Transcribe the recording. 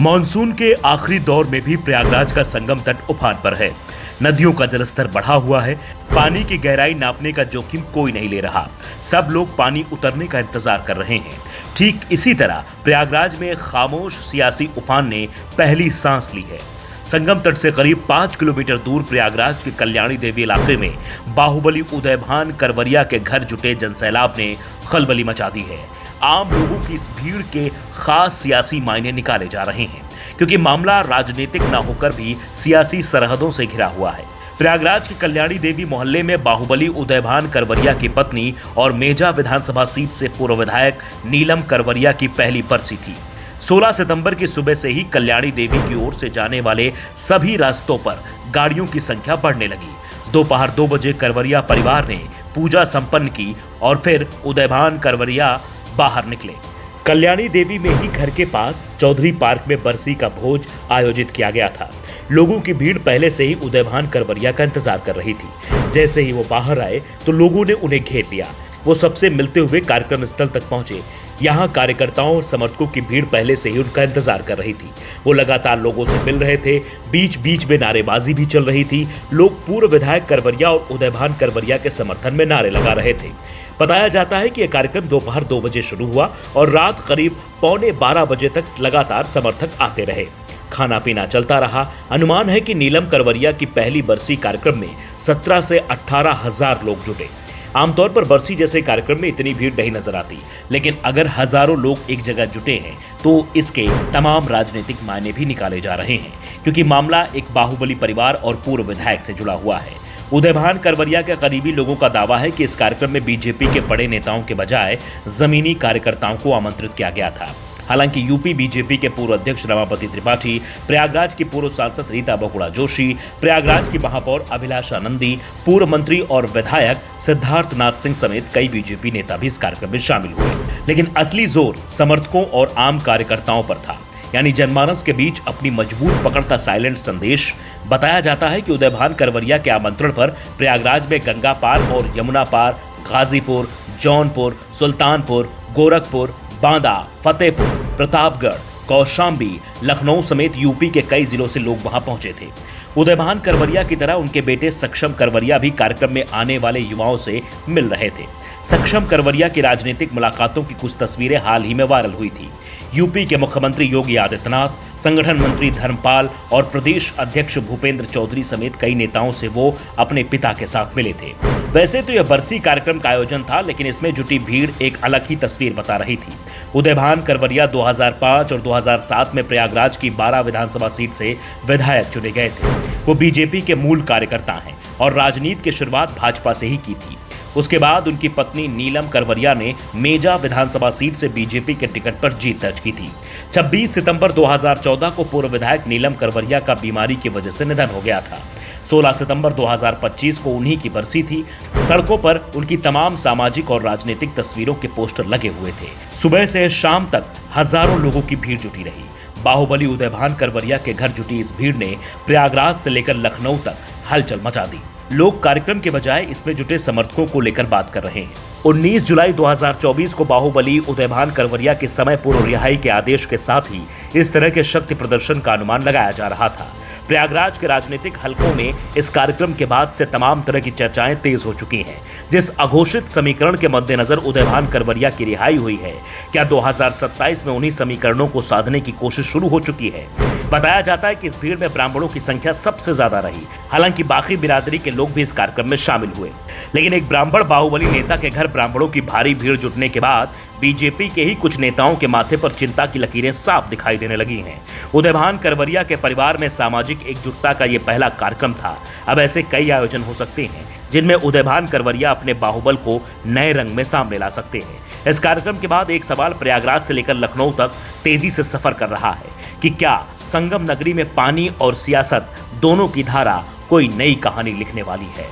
Monsoon के आखिरी दौर में भी प्रयागराज का संगम तट उफान पर है। नदियों का जलस्तर बढ़ा हुआ है। पानी की गहराई नापने का जोखिम कोई नहीं ले रहा। सब लोग पानी उतरने का इंतजार कर रहे हैं। ठीक इसी तरह प्रयागराज में खामोश सियासी उफान ने पहली सांस ली है। संगम तट से करीब 5 किलोमीटर दूर प्रयागराज के कल्याणी देवी इलाके में बाहुबली उदयभान करवरिया के घर जुटे जनसैलाब ने खलबली मचा दी है। आम लोगों की इस भीड़ के खास सियासी मायने निकाले जा रहे हैं, क्योंकि मामला राजनीतिक न होकर भी सियासी सरहदों से घिरा हुआ है। प्रयागराज के कल्याणी देवी मोहल्ले में बाहुबली उदयभान करवरिया की पत्नी और मेजा विधानसभा सीट से पूर्व विधायक नीलम करवरिया की पहली बरसी थी। 16 सितंबर की सुबह से ही कल्याणी देवी की ओर से जाने वाले सभी रास्तों पर गाड़ियों की संख्या बढ़ने लगी। दोपहर 2 बजे करवरिया परिवार ने पूजा संपन्न की और फिर उदयभान करवरिया बाहर निकले। कल्याणी देवी में ही घर के पास चौधरी पार्क में बरसी का भोज आयोजित किया गया था। लोगों की भीड़ पहले से ही उदयभान करवरिया का इंतजार कर रही थी। जैसे ही वो बाहर आए तो लोगों ने उन्हें घेर लिया। वो सबसे मिलते हुए कार्यक्रम स्थल तक पहुंचे। यहाँ कार्यकर्ताओं और समर्थकों की भीड़ पहले से ही उनका इंतजार कर रही थी। वो लगातार लोगों से मिल रहे थे। बीच बीच में नारेबाजी भी चल रही थी। लोग पूर्व विधायक करवरिया और उदयभान करवरिया के समर्थन में नारे लगा रहे थे। बताया जाता है कि यह कार्यक्रम दोपहर 2 बजे शुरू हुआ और रात करीब 11:15 बजे तक लगातार समर्थक आते रहे। खाना पीना चलता रहा। अनुमान है कि नीलम करवरिया की पहली बरसी कार्यक्रम में 17 से 18 हजार लोग जुटे। आमतौर पर बरसी जैसे कार्यक्रम में इतनी भीड़ नहीं नजर आती, लेकिन अगर हजारों लोग एक जगह जुटे हैं तो इसके तमाम राजनीतिक मायने भी निकाले जा रहे हैं, क्योंकि मामला एक बाहुबली परिवार और पूर्व विधायक से जुड़ा हुआ है। उदयभान करवरिया के करीबी लोगों का दावा है कि इस कार्यक्रम में बीजेपी के बड़े नेताओं के बजाय जमीनी कार्यकर्ताओं को आमंत्रित किया गया था। हालांकि यूपी बीजेपी के पूर्व अध्यक्ष रमापति त्रिपाठी, प्रयागराज की पूर्व सांसद रीता बहुगुणा जोशी, प्रयागराज की महापौर अभिलाषा नंदी, पूर्व मंत्री और विधायक सिद्धार्थ नाथ सिंह समेत कई बीजेपी नेता भी इस कार्यक्रम में शामिल हुए। लेकिन असली जोर समर्थकों और आम कार्यकर्ताओं पर था, यानी जनमानस के बीच अपनी मजबूत पकड़ का साइलेंट संदेश। बताया जाता है कि उदयभान करवरिया के आमंत्रण पर प्रयागराज में गंगा पार और यमुना पार, गाजीपुर, जौनपुर, सुल्तानपुर, गोरखपुर, बांदा, फतेहपुर, प्रतापगढ़, कौशाम्बी, लखनऊ समेत यूपी के कई जिलों से लोग वहां पहुंचे थे। उदयभान करवरिया की तरह उनके बेटे सक्षम करवरिया भी कार्यक्रम में आने वाले युवाओं से मिल रहे थे। सक्षम करवरिया की राजनीतिक मुलाकातों की कुछ तस्वीरें हाल ही में वायरल हुई थी। यूपी के मुख्यमंत्री योगी आदित्यनाथ, संगठन मंत्री धर्मपाल और प्रदेश अध्यक्ष भूपेंद्र चौधरी समेत कई नेताओं से वो अपने पिता के साथ मिले थे। वैसे तो यह बरसी कार्यक्रम का आयोजन था, लेकिन इसमें जुटी भीड़ एक अलग ही तस्वीर बता रही थी। उदयभान करवरिया 2005 और 2007 में प्रयागराज की 12 विधानसभा सीट से विधायक चुने गए थे। वो बीजेपी के मूल कार्यकर्ता हैं और राजनीति की शुरुआत भाजपा से ही की थी। उसके बाद उनकी पत्नी नीलम करवरिया ने मेजा विधानसभा सीट से बीजेपी के टिकट पर जीत दर्ज की थी। 26 सितंबर 2014 को पूर्व विधायक नीलम करवरिया का बीमारी की वजह से निधन हो गया था। 16 सितंबर 2025 को उन्हीं की बरसी थी। सड़कों पर उनकी तमाम सामाजिक और राजनीतिक तस्वीरों के पोस्टर लगे हुए थे। सुबह से शाम तक हजारों लोगों की भीड़ जुटी रही। बाहुबली उदयभान करवरिया के घर जुटी इस भीड़ ने प्रयागराज से लेकर लखनऊ तक हलचल मचा दी। लोग कार्यक्रम के बजाय इसमें जुटे समर्थकों को लेकर बात कर रहे हैं। 19 जुलाई 2024 को बाहुबली उदयभान करवरिया के समय पूर्व रिहाई के आदेश के साथ ही इस तरह के शक्ति प्रदर्शन का अनुमान लगाया जा रहा था। प्रयागराज के राजनीतिक हलकों में इस कार्यक्रम के बाद से तमाम तरह की चर्चाएं तेज हो चुकी हैं। जिस अघोषित समीकरण के मद्देनजर उदयभान करवरिया की रिहाई हुई है, क्या 2027 में उन्हीं समीकरणों को साधने की कोशिश शुरू हो चुकी है? बताया जाता है कि इस भीड़ में ब्राह्मणों की संख्या सबसे ज्यादा रही। हालांकि बाकी बिरादरी के लोग भी इस कार्यक्रम में शामिल हुए, लेकिन एक ब्राह्मण बाहुबली नेता के घर ब्राह्मणों की भारी भीड़ जुटने के बाद बीजेपी के ही कुछ नेताओं के माथे पर चिंता की लकीरें साफ दिखाई देने लगी हैं। उदयभान करवरिया के परिवार में सामाजिक एकजुटता का यह पहला कार्यक्रम था। अब ऐसे कई आयोजन हो सकते हैं जिनमें उदयभान करवरिया अपने बाहुबल को नए रंग में सामने ला सकते हैं। इस कार्यक्रम के बाद एक सवाल प्रयागराज से लेकर लखनऊ तक तेजी से सफर कर रहा है कि क्या संगम नगरी में पानी और सियासत दोनों की धारा कोई नई कहानी लिखने वाली है।